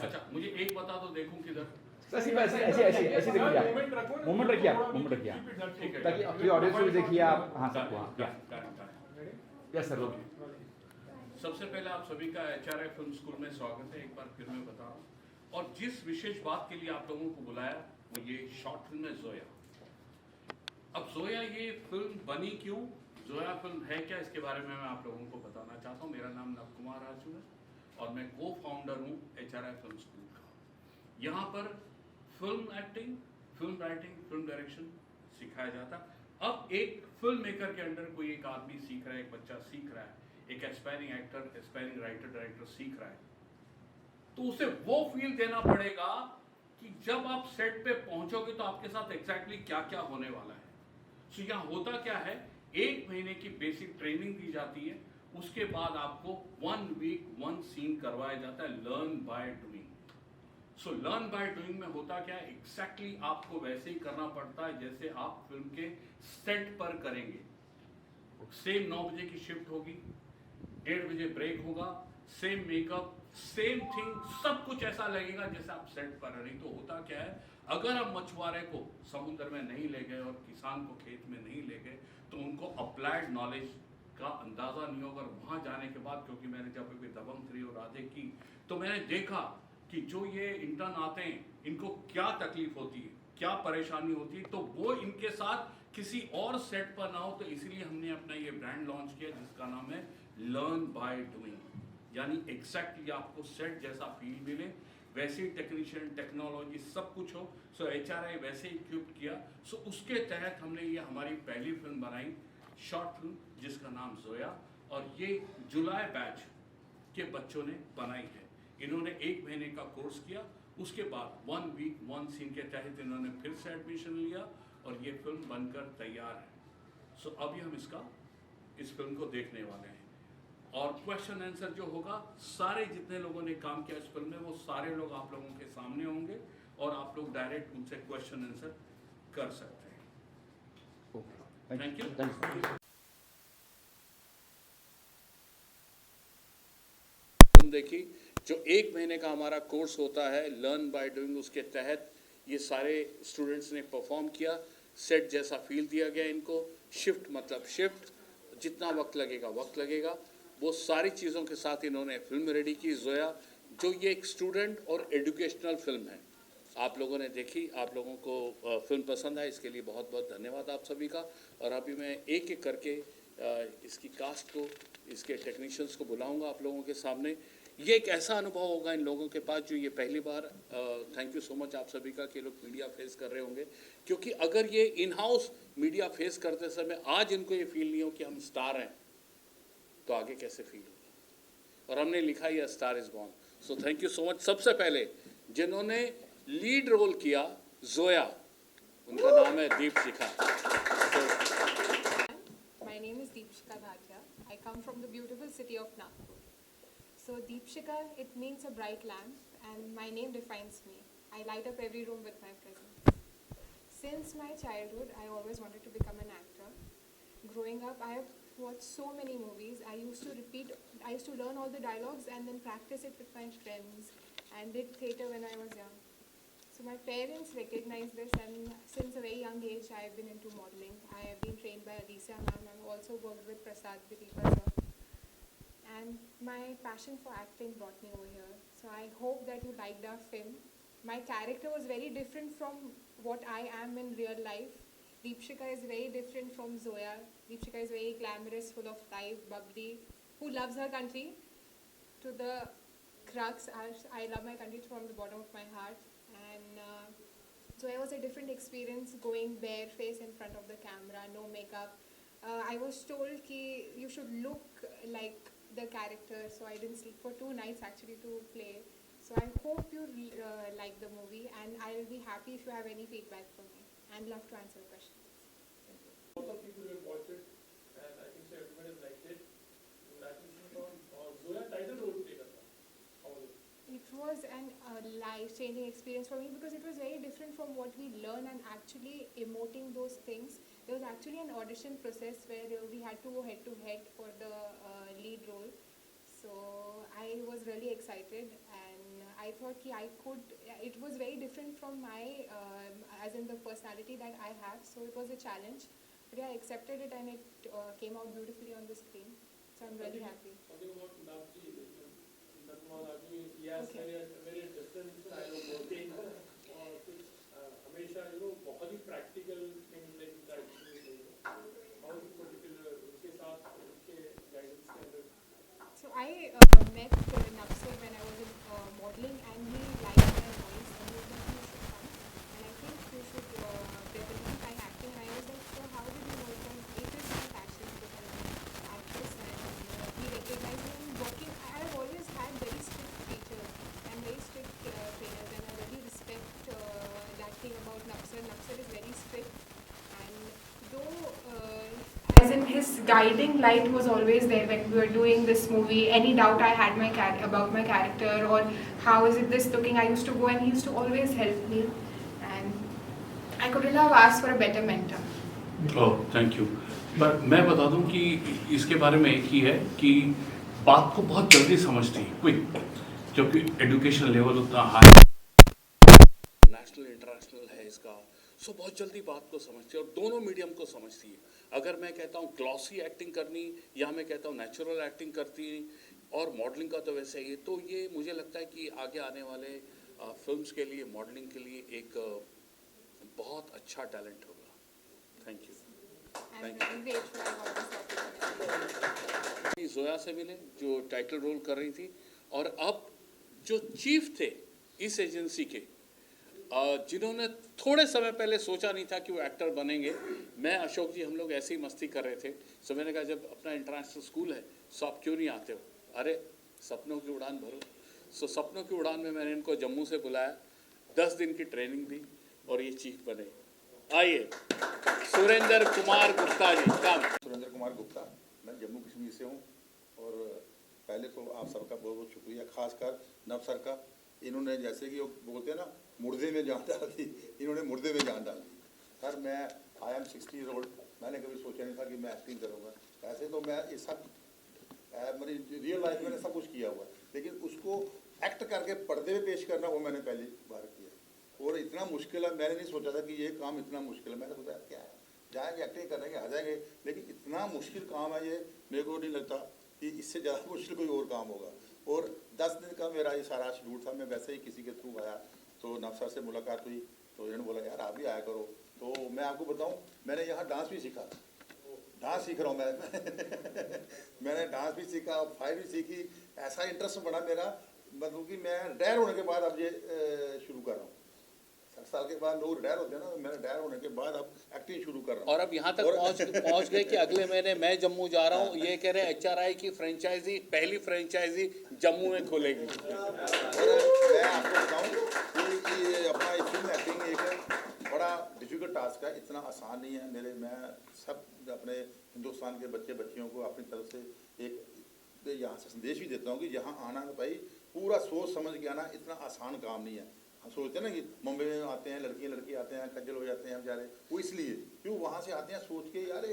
अच्छा मुझे एक बता दो, देखूं किधर? ऐसे ऐसे देखिए आप, मोमेंट रखिए आप, मोमेंट रखिए आप, ठीक है, ताकि आपकी ऑडियंस को भी देखिए आप। हाँ सबको, हाँ क्या यस सर। सबसे पहले आप सभी का HRI फिल्म स्कूल में स्वागत है, एक बार फिर मैं बता रहा हूँ। और जिस विशेष बात के लिए आप लोगों को बुलाया वो ये शॉर्ट फिल्म है जोया। अब जोया ये फिल्म बनी क्यों, जोया फिल्म है क्या, इसके बारे में मैं आप लोगों को बताना चाहता हूँ। मेरा नाम नव कुमार राजू है और मैं को फाउंडर हूँ HRI फिल्म स्कूल का। यहाँ पर film acting, film writing, film direction सिखाया जाता है। अब एक फिल्म मेकर के अंडर कोई एक आदमी सीख रहा है, एक बच्चा सीख रहा है, एक aspiring actor, aspiring writer, director सीख रहा है, तो उसे वो फील देना पड़ेगा कि जब आप सेट पे पहुंचोगे तो आपके साथ एग्जैक्टली क्या क्या होने वाला है। सो यहाँ होता क्या है, 1 महीने की बेसिक ट्रेनिंग दी जाती है, उसके बाद आपको 1 वीक 1 सीन करवाया जाता है, learn by doing. So learn by doing में होता क्या है, एग्जैक्टली आपको वैसे ही करना पड़ता है जैसे आप फिल्म के सेट पर करेंगे। सेम 9 बजे की शिफ्ट होगी, 1:30 बजे ब्रेक होगा, सेम मेकअप, सेम थिंग, सब कुछ ऐसा लगेगा जैसे आप सेट पर है। नहीं तो होता क्या है, अगर आप मछुआरे को समुद्र में नहीं ले गए और किसान को खेत में नहीं ले गए तो उनको अप्लाइड नॉलेज का अंदाजा नहीं होगा। वहां जाने के बाद, क्योंकि मैंने जब भी दबंग 3 और राधे की तो मैंने देखा कि जो ये इंटर्न आते हैं इनको क्या तकलीफ होती है, क्या परेशानी होती है, तो वो इनके साथ किसी और सेट पर ना हो। तो इसलिए हमने अपना ये ब्रांड लॉन्च किया जिसका नाम है लर्न बाय डूइंग, यानी एग्जैक्टली आपको सेट जैसा फील मिले, वैसे ही टेक्नीशियन, टेक्नोलॉजी सब कुछ हो। सो HRI वैसे इक्विप किया। सो उसके तहत हमने ये हमारी पहली फिल्म बनाई, शॉर्ट फिल्म जिसका नाम जोया, और ये जुलाई बैच के बच्चों ने बनाई है। इन्होंने 1 महीने का कोर्स किया, उसके बाद 1 वीक 1 सीन के तहत इन्होंने फिर से एडमिशन लिया और ये फिल्म बनकर तैयार है। सो अभी हम इस फिल्म को देखने वाले हैं और क्वेश्चन आंसर जो होगा, सारे जितने लोगों ने काम किया इस फिल्म में वो सारे लोग आप लोगों के सामने होंगे और आप लोग डायरेक्ट उनसे क्वेश्चन आंसर कर सकते हैं। Thank you. देखी जो 1 महीने का हमारा कोर्स होता है लर्न बाय डूइंग, उसके तहत ये सारे स्टूडेंट्स ने परफॉर्म किया, सेट जैसा फील दिया गया इनको, शिफ्ट मतलब शिफ्ट, जितना वक्त लगेगा, वो सारी चीज़ों के साथ इन्होंने फिल्म रेडी की जोया, जो ये एक स्टूडेंट और एजुकेशनल फिल्म है। आप लोगों ने देखी, आप लोगों को फिल्म पसंद है, इसके लिए बहुत बहुत धन्यवाद आप सभी का। और अभी मैं एक एक करके इसकी कास्ट को, इसके टेक्नीशियंस को बुलाऊंगा आप लोगों के सामने। ये एक ऐसा अनुभव होगा इन लोगों के पास जो ये पहली बार, थैंक यू सो मच आप सभी का कि लोग मीडिया फेस कर रहे होंगे, क्योंकि अगर ये इन हाउस मीडिया फेस करते समय आज इनको ये फील नहीं हो कि हम स्टार हैं तो आगे कैसे फील होगा। और हमने लिखा है star is born. So thank you so much. सबसे पहले जिन्होंने लीड रोल किया जोया, उनका नाम है Deepshikha. My name is Deepshika Bhatia. I come from the beautiful city of Nagpur. So Deepshika, it means a bright lamp, and my name defines me. I light up every room with my presence. Since my childhood, I always wanted to become an actor. Growing up, I have watched so many movies. I used to learn all the dialogues and then practice it with my friends, and did theatre when I was young. So my parents recognized this, and since a very young age, I have been into modeling. I have been trained by Alicia ma'am. I've also worked with Prasad Dilepa sir. And my passion for acting brought me over here. So I hope that you liked our film. My character was very different from what I am in real life. Deepshika is very different from Zoya. Deepshika is very glamorous, full of life, bubbly, who loves her country to the crux. I love my country from the bottom of my heart. And Zoya was a different experience, going barefaced in front of the camera, no makeup. I was told ki you should look like the character, so I didn't sleep for 2 nights actually to play. So I hope you like the movie, and I'll be happy if you have any feedback for me, and love to answer questions. Lots of people will watch it, and I think so everyone has liked it. Congratulations on Zoya title role play karna. How was it? It was an life-changing experience for me because it was very different from what we learn, and actually emoting those things. There was actually an audition process where we had to go head-to-head for the lead role. So I was really excited, and I thought कि I could, it was very different from my, as in the personality that I have, so it was a challenge. But yeah, I accepted it and it came out beautifully on the screen. So I'm really happy. Talking about Navji, Natmal Admi, he has Okay. very different style of working. हमेशा बहुत ही practical things like that. How is particular उसके साथ उसके guidance के अंदर? So I met Nafsar when I was in modeling, and he liked my voice and he was like, you should come and I think you should develop my acting. And I was like, so how did you know? Because it is my passion to become an actress, and he recognized me. And working, I have always had very strict teachers and very strict trainers, and I really respect that thing about Nafsar. Nafsar is very strict, and though as in his guiding light was always there when we were doing this movie. Any doubt I had about my character or how is it this looking, I used to go and he used to always help me, and I couldn't have asked for a better mentor. Oh thank you. पर मैं बता दूं कि इसके बारे में एक ही है कि बात को बहुत जल्दी समझती है, क्विक, जबकि एजुकेशन लेवल उतना हाई नेशनल इंटरनेशनल है इसका, सो बहुत जल्दी बात को समझती है और दोनों मीडियम को समझती है। अगर मैं कहता हूँ ग्लॉसी एक्टिंग करनी या मैं कहता हूँ नेचुरल एक्टिंग करती और मॉडलिंग का तो वैसे ही, तो ये मुझे लगता है कि आगे आने वाले फिल्म्स के लिए, मॉडलिंग के लिए एक बहुत अच्छा टैलेंट होगा। Thank you. I'm very grateful I got this opportunity. Zoya से मिले जो टाइटल रोल कर रही थी, और अब जो चीफ थे इस एजेंसी के, जिन्होंने थोड़े समय पहले सोचा नहीं था कि वो एक्टर बनेंगे। मैं अशोक जी हम लोग ऐसे ही मस्ती कर रहे थे, सो मैंने कहा जब अपना इंटरनेशनल स्कूल है सो आप क्यों नहीं आते हो? अरे सपनों की उड़ान भरो। सो सपनों की उड़ान में मैंने इनको जम्मू से बुलाया, 10 दिन की ट्रेनिंग दी और ये चीफ बने। आइए सुरेंद्र कुमार गुप्ता जी। काम सुरेंद्र कुमार गुप्ता, मैं जम्मू कश्मीर से हूँ। और पहले तो आप सबका बहुत बहुत शुक्रिया, खासकर नव सर का। इन्होंने जैसे कि वो बोलते हैं ना, मुर्दे में जान डाल दी, इन्होंने मुर्दे में जान डाल दी। सर मैं आई एम 60 ईयर ओल्ड, मैंने कभी सोचा नहीं था कि मैं एक्टिंग करूँगा। ऐसे तो मैं ये सब मेरी रियल लाइफ में सब कुछ किया हुआ है, लेकिन उसको एक्ट करके पर्दे में पेश करना वो मैंने पहली बार किया। और इतना मुश्किल है, मैंने नहीं सोचा था कि ये काम इतना मुश्किल है। मैंने सोचा क्या है, जाएंगे एक्टिंग करेंगे आ जाएंगे, लेकिन इतना मुश्किल काम है ये, मेरे को नहीं लगता कि इससे ज़्यादा मुश्किल कोई और काम होगा। और 10 दिन का मेरा ये सारा शेड्यूल था। मैं वैसे ही किसी के थ्रू आया तो नवसर से मुलाकात हुई, तो इन्होंने बोला यार आप भी आया करो। तो मैं आपको बताऊं, मैंने यहाँ डांस भी सीखा, डांस सीख रहा हूँ मैं मैंने डांस भी सीखा, फाइट भी सीखी। ऐसा इंटरेस्ट बढ़ा मेरा, मतलब कि मैं रिटायर होने के बाद अब ये शुरू कर रहा हूँ। 60 साल के बाद लोग रिटायर होते हैं ना, तो मैं रिटायर होने के बाद अब एक्टिंग शुरू कर रहा हूँ। और अब यहाँ तक पहुँच गए कि अगले महीने मैं जम्मू जा रहा हूँ। ये कह रहे हैं HRI की फ्रेंचाइजी, पहली फ्रेंचाइजी जम्मू में खुलेगी। और मैं आपको बताऊँ कि अपना फिल्म एक्टिंग एक बड़ा डिफिकल्ट टास्क है, इतना आसान नहीं है। मैं सब अपने हिंदुस्तान के बच्चे बच्चियों को अपनी तरफ से एक यहाँ से संदेश भी देता हूँ कि यहाँ आना भाई पूरा सोच समझ के आना, इतना आसान काम नहीं है। हम सोचते हैं ना कि मुंबई में आते हैं लड़के आते हैं, खज्जल हो जाते हैं हम बेचारे, वो इसलिए क्यों वहाँ से आते हैं सोच के यार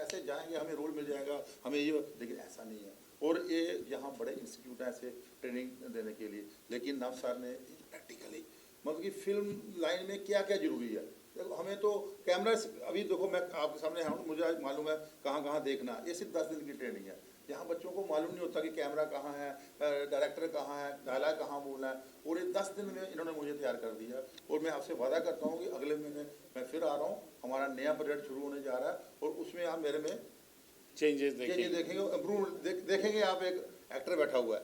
ऐसे जाएंगे हमें रोल मिल जाएगा हमें ये, लेकिन ऐसा नहीं है। और ये यहाँ बड़े इंस्टीट्यूट हैं ऐसे ट्रेनिंग देने के लिए, लेकिन नव सर ने प्रैक्टिकली मतलब कि फिल्म लाइन में क्या क्या जरूरी है। देखो हमें तो कैमरा, अभी देखो मैं आपके सामने हूँ, मुझे मालूम है कहाँ कहाँ देखना, ये सिर्फ 10 दिन की ट्रेनिंग है। यहाँ बच्चों को मालूम नहीं होता कि कैमरा कहाँ है, डायरेक्टर कहाँ है, डायलॉग कहाँ बोलना है। और ये 10 दिन में इन्होंने मुझे तैयार कर दिया। और मैं आपसे वादा करता हूँ कि अगले महीने मैं फिर आ रहा हूँ, हमारा नया प्रोजेक्ट शुरू होने जा रहा है और उसमें आप मेरे में चेंजेस देखेंगे, इम्प्रूव देखेंगे। आप एक एक्टर बैठा हुआ है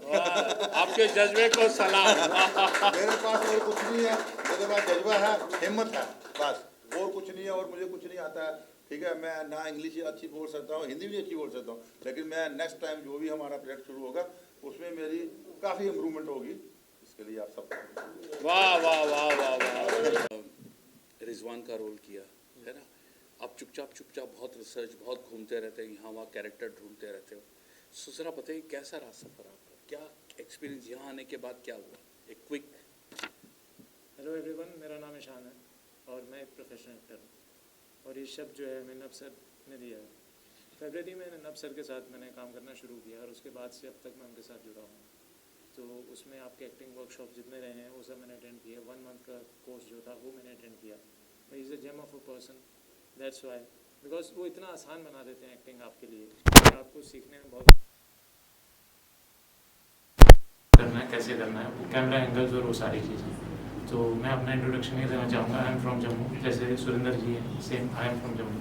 आपके जज्बे को सलाम। मेरे पास और कुछ नहीं है, मेरे पास जज्बा है, हिम्मत है, बस और कुछ नहीं है। और मुझे कुछ नहीं आता है, ठीक है। मैं ना इंग्लिश अच्छी बोल सकता हूँ, हिंदी भी अच्छी बोल सकता हूँ, लेकिन मैं नेक्स्ट टाइम जो भी हमारा प्रोजेक्ट शुरू होगा उसमें मेरी काफ़ी इम्प्रूवमेंट होगी। इसके लिए आप सब वाह वाह वाह वाह वाह। रिजवान का रोल किया है ना, आप चुपचाप बहुत रिसर्च, बहुत घूमते रहते हैं, यहाँ वहाँ कैरेक्टर ढूंढते रहते हो। सो जरा बताइए कैसा रहा सफ़र आपका, क्या एक्सपीरियंस, यहाँ आने के बाद क्या हुआ, एक क्विक। हेलो एवरीवन, मेरा नाम ईशान है और मैं एक प्रोफेशनल एक्टर हूँ। और ये शब्द जो है मैंने नब सर ने दिया है। फरवरी में नब सर के साथ मैंने काम करना शुरू किया और उसके बाद से अब तक मैं उनके साथ जुड़ा हूँ। तो उसमें आपके एक्टिंग वर्कशॉप जितने रहे हैं वो सब मैंने अटेंड किए. 1 मंथ का कोर्स जो था वो मैंने अटेंड किया. But is a gem of a person, that's why, because वो इतना आसान बना देते हैं एक्टिंग आपके लिए कि आपको सीखने में बहुत करना है, कैसे करना है, वो कैमरा एंगल्स और वो सारी चीज़ें. तो मैं अपना इंट्रोडक्शन ये देना चाहूँगा. आई एम फ्रॉम जम्मू, जैसे सुरेंद्र जी हैं, same I am from Jammu,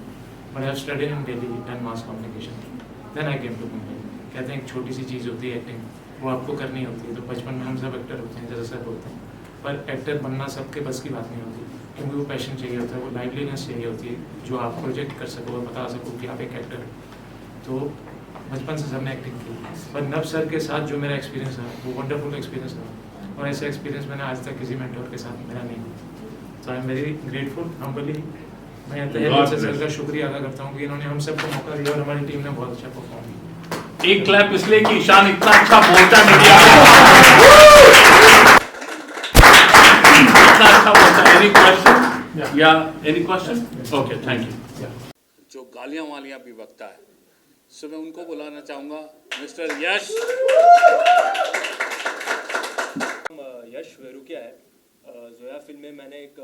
but I have studied in Delhi, done mass communication, then I came to Mumbai. कहते हैं एक छोटी सी चीज़ होती है एक्टिंग, वो आपको करनी होती है. तो बचपन में हम सब एक्टर होते हैं, जैसे सर बोलते हैं, पर एक्टर बनना सबके बस की बात नहीं होती, क्योंकि वो पैशन चाहिए होता है, वो लाइवलीनेस चाहिए होती है जो आप प्रोजेक्ट कर सको और बता सको कि आप एक एक्टर हो. तो बचपन से सबने एक्टिंग की, पर नव सर के साथ जो मेरा एक्सपीरियंस है वो वंडरफुल एक्सपीरियंस है, और ऐसा एक्सपीरियंस मैंने आज तक किसी मेंटोर के साथ मेरा नहीं हुआ. तो I am very grateful, humbly. मैं तहे दिल से सर का शुक्रिया अदा करता हूँ कि इन्होंने हम सबको मौका दिया और हमारी टीम ने बहुत अच्छा परफॉर्म किया. एक क्लैप इसलिए कि ईशान इतना अच्छा बोलता है मीडिया में. इतना अच्छा बोलता है. एनी क्वेश्चन या any question? Okay, thank you. जो गालियां वालियां भी बकता है, सो मैं उनको बुलाना चाहूंगा. मिस्टर यश. यश वेरुकिया है. जोया फिल्म में मैंने एक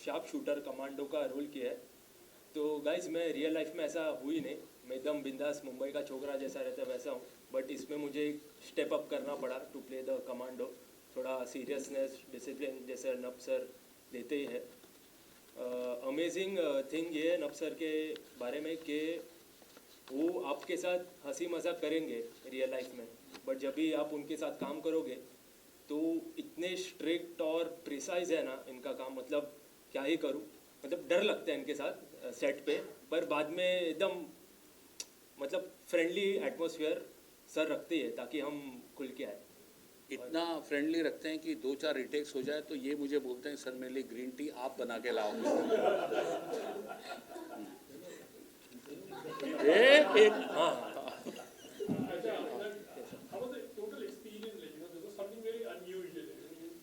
शार्प शूटर कमांडो का रोल किया है. तो गाइज मैं रियल लाइफ में ऐसा हुई नहीं, मैं एकदम बिंदास मुंबई का छोकरा जैसा रहता है वैसा हूँ, बट इसमें मुझे स्टेप अप करना पड़ा टू प्ले द कमांडो. थोड़ा सीरियसनेस, डिसिप्लिन जैसे नब सर देते ही है. अमेजिंग थिंग ये है नब सर के बारे में कि वो आपके साथ हंसी मजाक करेंगे रियल लाइफ में, बट जब भी आप उनके साथ काम करोगे तो इतने स्ट्रिक्ट और प्रिसाइज है ना इनका काम, मतलब क्या ही करूँ, मतलब डर लगता है इनके साथ सेट पे, पर बाद में एकदम मतलब फ्रेंडली एटमॉस्फेयर सर रखते हैं ताकि हम खुल के आए. इतना फ्रेंडली रखते हैं कि 2-4 रिटेक्स हो जाए तो ये मुझे बोलते हैं सर मेरे लिए ग्रीन टी आप बना के लाओगे. हाँ. How was the total experience like? This was something very unusual.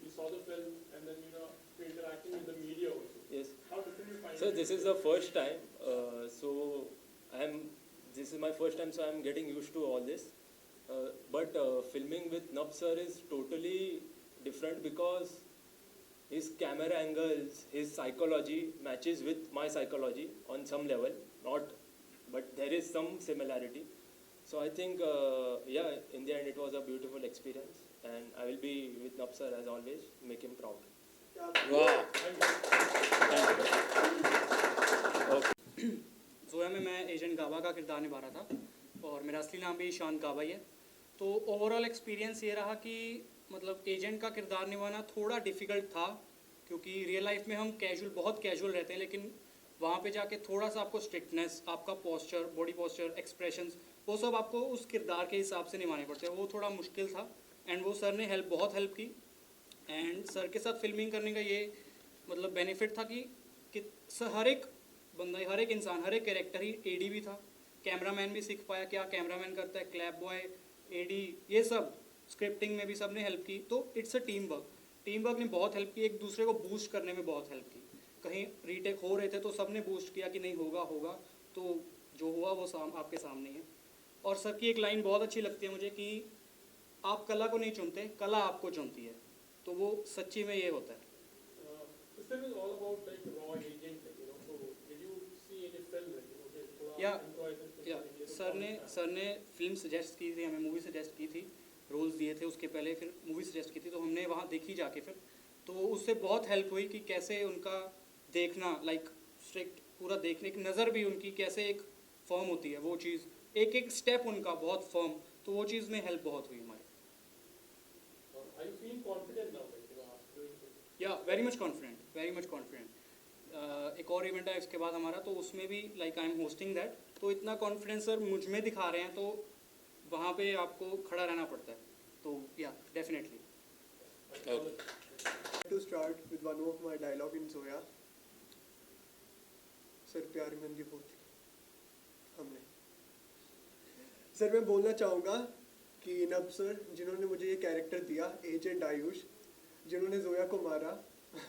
You saw the film and then you're interacting with the media also. Yes. How different you find So it? this is the first time. This is my first time, so I'm getting used to all this. But filming with Nab sir is totally different because his camera angles, his psychology matches with my psychology on some level. Not, but there is some similarity. So I think, in the end, it was a beautiful experience, and I will be with Nab sir as always. Make him proud. वाह. जोया में मैं agent गाबा का किरदार निभा रहा था और मेरा असली नाम भी ईशान गाबा ही है. तो ओवरऑल एक्सपीरियंस ये रहा कि मतलब एजेंट का किरदार निभाना थोड़ा डिफ़िकल्ट था, क्योंकि रियल लाइफ में हम बहुत कैजुअल रहते हैं, लेकिन वहाँ पे जाके थोड़ा सा आपको स्ट्रिक्टनेस, आपका पोस्चर, बॉडी पोस्चर, एक्सप्रेशंस, वो सब आपको उस किरदार के हिसाब से निभाने पड़ते हैं. वो थोड़ा मुश्किल था एंड वो सर ने बहुत हेल्प की. एंड सर के साथ फिल्मिंग करने का ये मतलब बेनिफिट था कि हर एक बंदा, हर एक इंसान, हर एक कैरेक्टर ही एडी भी था, कैमरामैन भी सीख पाया क्या कैमरामैन करता है, क्लैप बॉय, एडी, ये सब स्क्रिप्टिंग में भी सब ने हेल्प की. तो इट्स अ टीम वर्क ने बहुत हेल्प की, एक दूसरे को बूस्ट करने में बहुत हेल्प की. कहीं रीटेक हो रहे थे तो सब ने बूस्ट किया कि नहीं होगा, तो जो हुआ वो आपके सामने है. और सर की एक लाइन बहुत अच्छी लगती है मुझे कि आप कला को नहीं चुनते, कला आपको चुनती है. तो वो सच्ची में ये होता है. This film is all about like raw agent, like, you know. So did you see any film like, you know, कि थोड़ा Yeah. improvise करके या ये सर ने फिल्म सजेस्ट की थी, हमें मूवी सजेस्ट की थी, रोल्स दिए थे उसके पहले, फिर मूवी सजेस्ट की थी, तो हमने वहाँ देखी जाके फिर, तो उससे बहुत हेल्प हुई कि कैसे उनका देखना, लाइक स्ट्रिक्ट पूरा देखने की नज़र भी उनकी कैसे एक फर्म होती है, वो चीज़ एक स्टेप उनका बहुत फर्म, तो वो चीज़ में हेल्प बहुत हुई हमारी. Are you feeling confident now, like, you know, after doing this? या वेरी मच कॉन्फिडेंट. एक और इवेंट है इसके बाद हमारा, तो उसमें भी like I am hosting that, तो इतना कॉन्फिडेंस सर मुझ में दिखा रहे हैं, तो वहाँ पे आपको खड़ा रहना पड़ता है. तो या definitely. To start with one of my dialogue in Zoya. Sir प्यार में अंधी होती हमने. सर मैं बोलना चाहूँगा कि नब सर जिन्होंने मुझे ये कैरेक्टर दिया, एजेंट आयुष, जिन्होंने जोया को मारा,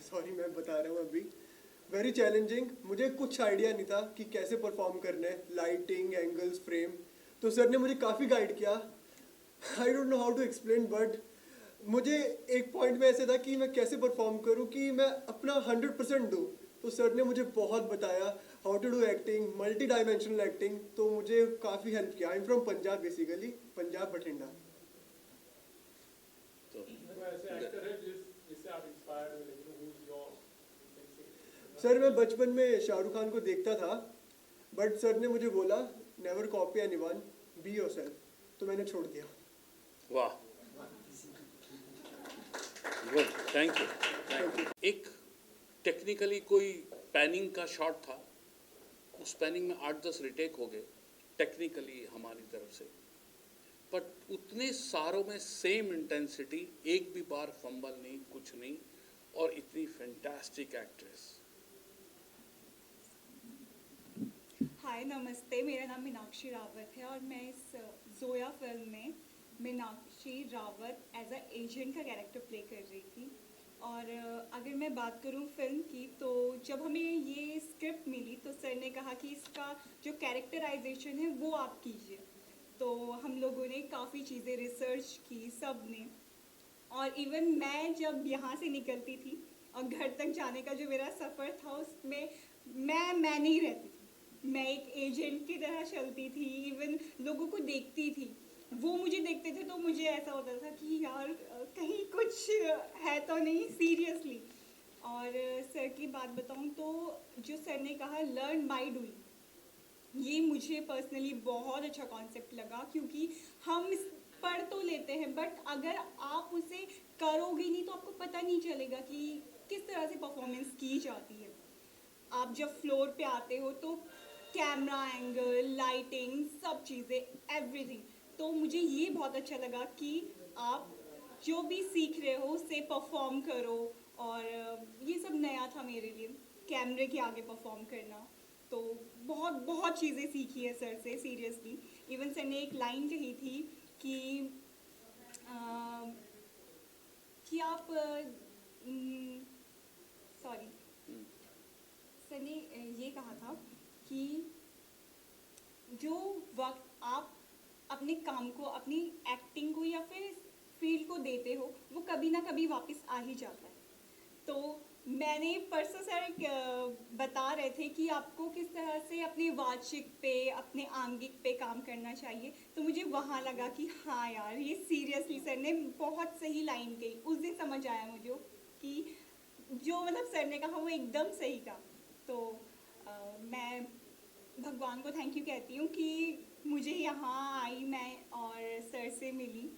सॉरी मैं बता रहा हूँ अभी, वेरी चैलेंजिंग. मुझे कुछ आइडिया नहीं था कि कैसे परफॉर्म करना है, लाइटिंग, एंगल्स, फ्रेम, तो सर ने मुझे काफ़ी गाइड किया. I don't know how to explain, but मुझे एक पॉइंट में ऐसे था कि मैं कैसे परफॉर्म करूं कि मैं अपना 100% दूं। तो सर ने मुझे बहुत बताया how to do acting, multi dimensional acting, तो मुझे काफ़ी हेल्प किया। I am from Punjab basically, Punjab Bathinda. तो वो ऐसे एक्टर है जिससे आप इंस्पायर्ड हो, लेकिन हु इज योर सर मैं बचपन में शाहरुख खान को देखता था, बट सर ने मुझे बोला never copy anyone, be yourself, तो मैंने छोड़ दिया। वाह, गुड, थैंक यू। एक टेक्निकली कोई पैनिंग का शॉट था, उस पैनिंग में 8-10 रिटेक हो गए टेक्निकली हमारी तरफ से, बट उतने सारों में सेम इंटेंसिटी, एक भी बार फंबल नहीं, कुछ नहीं, और इतनी फैंटास्टिक एक्ट्रेस। हाय नमस्ते, मेरा नाम मीनाक्षी रावत है और मैं इस जोया फिल्म में Meenakshi Rawat as a agent का कैरेक्टर प्ले कर रही थी। और अगर मैं बात करूं फिल्म की, तो जब हमें ये स्क्रिप्ट मिली तो सर ने कहा कि इसका जो कैरेक्टराइजेशन है वो आप कीजिए। तो हम लोगों ने काफ़ी चीज़ें रिसर्च की सब ने, और इवन मैं जब यहाँ से निकलती थी और घर तक जाने का जो मेरा सफ़र था उसमें मैं नहीं रहती थी, मैं एक एजेंट की तरह चलती थी। इवन लोगों को देखती थी, वो मुझे देखते थे तो मुझे ऐसा होता था कि यार कहीं कुछ है तो नहीं, सीरियसली। और सर की बात बताऊं तो जो सर ने कहा लर्न बाय डूइंग, ये मुझे पर्सनली बहुत अच्छा कॉन्सेप्ट लगा, क्योंकि हम पढ़ तो लेते हैं बट अगर आप उसे करोगे नहीं तो आपको पता नहीं चलेगा कि किस तरह से परफॉर्मेंस की जाती है। आप जब फ्लोर पे आते हो तो कैमरा एंगल, लाइटिंग, सब चीज़ें, एवरीथिंग। तो मुझे ये बहुत अच्छा लगा कि आप जो भी सीख रहे हो उससे परफॉर्म करो, और ये सब नया था मेरे लिए, कैमरे के आगे परफॉर्म करना। तो बहुत बहुत चीज़ें सीखी है सर से, सीरियसली। इवन सर ने एक लाइन कही थी कि आप सॉरी, सर ने ये कहा था कि जो वक्त आप अपने काम को, अपनी एक्टिंग को या फिर फील्ड को देते हो वो कभी ना कभी वापस आ ही जाता है। तो मैंने परसों सर बता रहे थे कि आपको किस तरह से अपने वाचिक पे, अपने आंगिक पे काम करना चाहिए, तो मुझे वहाँ लगा कि हाँ यार, ये सीरियसली सर ने बहुत सही लाइन कही। उस दिन समझ आया मुझे कि जो मतलब सर ने कहा वो एकदम सही था। तो मैं भगवान को थैंक यू कहती हूँ कि मुझे यहाँ आई मैं और सर से मिली,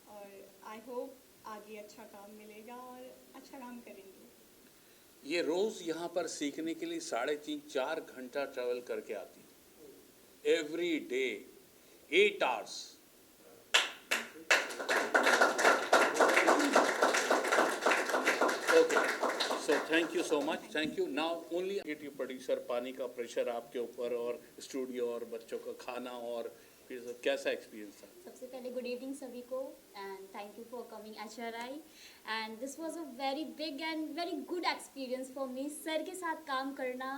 और आई होप आगे अच्छा काम मिलेगा और अच्छा काम करेंगे। ये रोज यहाँ पर सीखने के लिए 3.5-4 घंटा ट्रैवल करके आती है, every day 8 hours। Okay, so thank you so much, thank you. Now only get you producer, पानी का प्रेशर आपके ऊपर और स्टूडियो और बच्चों का खाना, और फिर कैसा एक्सपीरियंस था? सबसे पहले गुड इवनिंग सभी को and thank you for coming HRI and this was a very big and very good experience for me. Sir के साथ काम करना,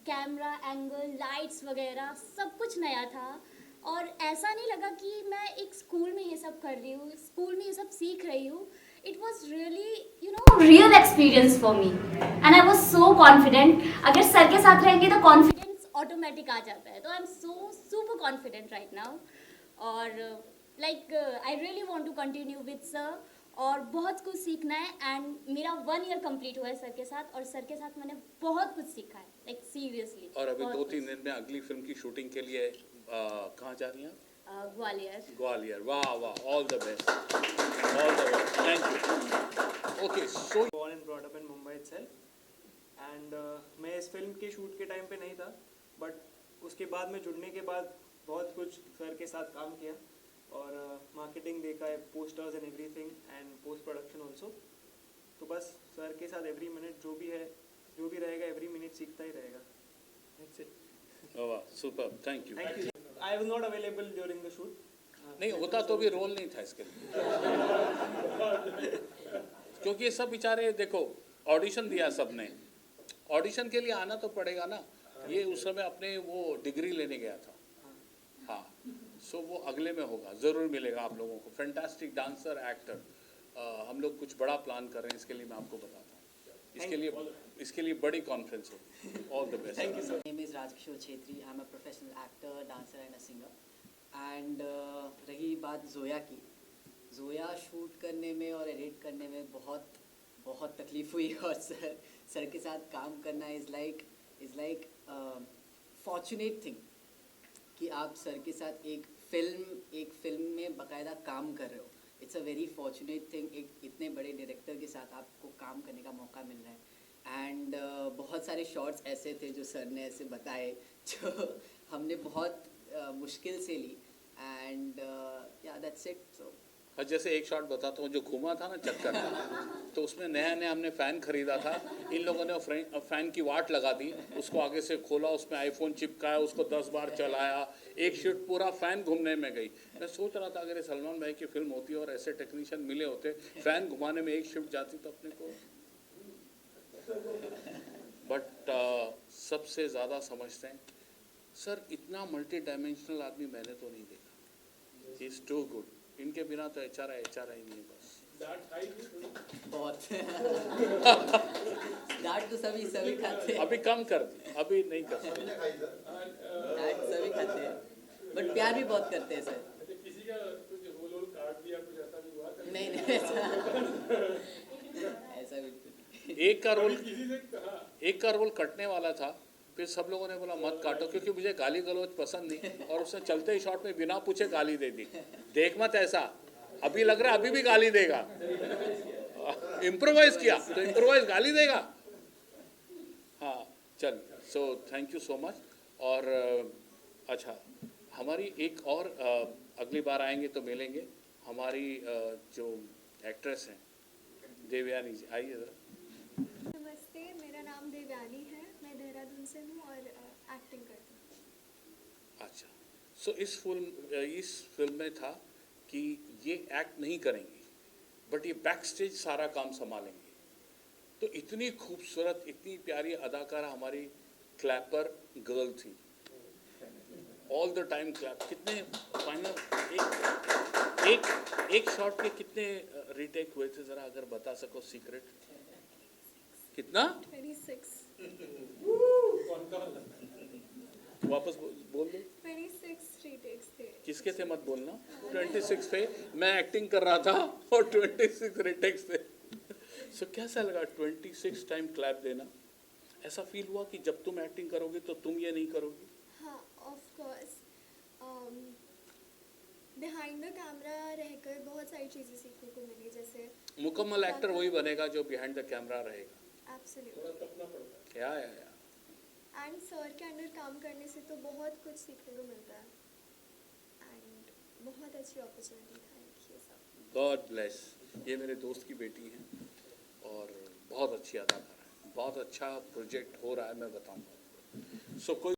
कैमरा एंगल, लाइट्स वगैरह सब कुछ नया था, और ऐसा नहीं लगा कि मैं एक स्कूल में ये सब कर रही हूँ, स्कूल में ये सब सीख रही हूँ। It was really real experience for me and I was so confident. अगर सर के साथ रहेंगे तो कॉन्फिडेंस ऑटोमेटिक आ जाता है, तो I am so super confident right now. और like I really want to continue with sir, और बहुत कुछ सीखना है। एंड मेरा 1 year कंप्लीट हुआ है सर के साथ, और सर के साथ मैंने बहुत कुछ सीखा है, लाइक सीरियसली। और अभी 2-3 दिन में अगली फिल्म की शूटिंग के लिए कहाँ जा रही हैं? ग्वालियर। ग्वालियर, वाह वाह, all the best, all the best, thank you. Okay, so born and brought up in Mumbai itself, and मैं इस फिल्म के शूट के टाइम पे नहीं था, बट उसके बाद में जुड़ने के बाद बहुत कुछ सर के साथ काम किया, और मार्केटिंग देखा है, posters and everything, and post production also. तो बस सर के साथ एवरी मिनट जो भी है, जो भी रहेगा, एवरी मिनट सीखता ही रहेगा। That's it. वाह, super, thank you. Thank you. I was not available during the shoot. नहीं होता तो भी रोल नहीं था इसके लिए, क्योंकि ये सब बेचारे देखो ऑडिशन दिया सबने, ऑडिशन के लिए आना तो पड़ेगा ना। ये उस समय अपने वो डिग्री लेने गया था, हाँ। सो वो अगले में होगा, ज़रूर मिलेगा आप लोगों को। फैंटास्टिक डांसर, एक्टर, हम लोग कुछ बड़ा प्लान कर रहे हैं, इसके लिए मैं आपको बताता हूँ। इसके लिए बड़ी कॉन्फ्रेंस होगी। All the best. Thank you, sir. My name is Rajkishore Chhetri. I'm a professional actor, dancer and a singer. And रही बात जोया की, जोया शूट करने में और एडिट करने में बहुत तकलीफ हुई और सर के साथ काम करना इज़ लाइक फॉर्चुनेट थिंग कि आप सर के साथ एक फिल्म में बाकायदा काम कर रहे हो. It's a very fortunate thing. एक इतने बड़े डायरेक्टर के साथ आपको काम करने का मौका मिल रहा है. एंड बहुत सारे शॉट्स ऐसे थे जो सर ने ऐसे बताए जो हमने बहुत मुश्किल से ली. एंड या दैट्स इट. सो और जैसे एक शॉट बताता हूँ जो घूमा था ना चक्कर, तो उसमें नया हमने फ़ैन ख़रीदा था. इन लोगों ने फ़ैन की वाट लगा दी, उसको आगे से खोला, उसमें आईफोन चिपकाया, उसको 10 बार चलाया. एक शिफ्ट पूरा फ़ैन घूमने में गई. मैं सोच रहा था अगर ये सलमान भाई की फिल्म होती और ऐसे टेक्नीशियन मिले होते, फ़ैन घुमाने में एक शिफ्ट जाती तो अपने को. बट सबसे ज़्यादा समझते हैं सर, इतना मल्टी डायमेंशनल आदमी मैंने तो नहीं देखा. He is too good. इनके बिना तो HRI नहीं है बस. बहुत डांट तो सभी खाते हैं. अभी कम कर दी, अभी नहीं कर सकते. डांट सभी खाते हैं बट प्यार भी बहुत करते हैं सर. किसी का कुछ रोल काट दिया, कुछ ऐसा भी हुआ? नहीं ऐसा बिल्कुल. एक का रोल कटने वाला था, फिर सब लोगों ने बोला मत काटो क्योंकि मुझे गाली गलौज पसंद नहीं, और उसने चलते ही शॉट में बिना पूछे गाली दे दी. देख मत ऐसा, अभी लग रहा है अभी भी गाली देगा. इम्प्रोवाइज किया तो इम्प्रोवाइज गाली देगा. हाँ चल. So thank you so much. और अच्छा, हमारी एक और अगली बार आएंगे तो मिलेंगे. हमारी जो एक्ट्रेस हैं देवयानी जी, आइए ज़रा. नमस्ते, मेरा नाम देवयानी है. मैं देहरादून से हूँ और एक्टिंग करती हूँ. अच्छा. सो इस फिल्म में था कि ये एक्ट नहीं करेंगी बट ये बैक स्टेज सारा काम संभालेंगे. तो इतनी खूबसूरत, इतनी प्यारी अदाकारा हमारी क्लैपर गर्ल थी. All the time clap. कितने फाइनल एक शॉट के कितने रीटेक हुए थे ज़रा अगर बता सको सीक्रेट. कितना? 26. वापस बोल दो. 26 रीटेक्स थे. किसके थे मत बोलना. 26 थे. मैं एक्टिंग कर रहा था और 26 रीटेक्स थे. सो कैसा लगा 26 टाइम क्लैप देना? ऐसा फील हुआ कि जब तुम एक्टिंग करोगे तो तुम ये नहीं करोगी? हाँ, of course. Behind the camera रहकर बहुत सारी चीज़ें सीखने को मिली. जैसे मुकम्मल एक्टर वही बनेगा जो बिहाइंड द कैमरा रहेगा. एब्सोल्युटली. या एंड सर के अंडर काम करने से तो बहुत कुछ सीखने को मिलता है. एंड बहुत अच्छी अपॉर्चुनिटी था ये सब. God bless. ये मेरे दोस्त की बेटी है और बहुत अच्छी अदाकारा है. बहुत अच्छा प्रोजेक्ट हो रहा है, मैं बताऊंगा. सो कोई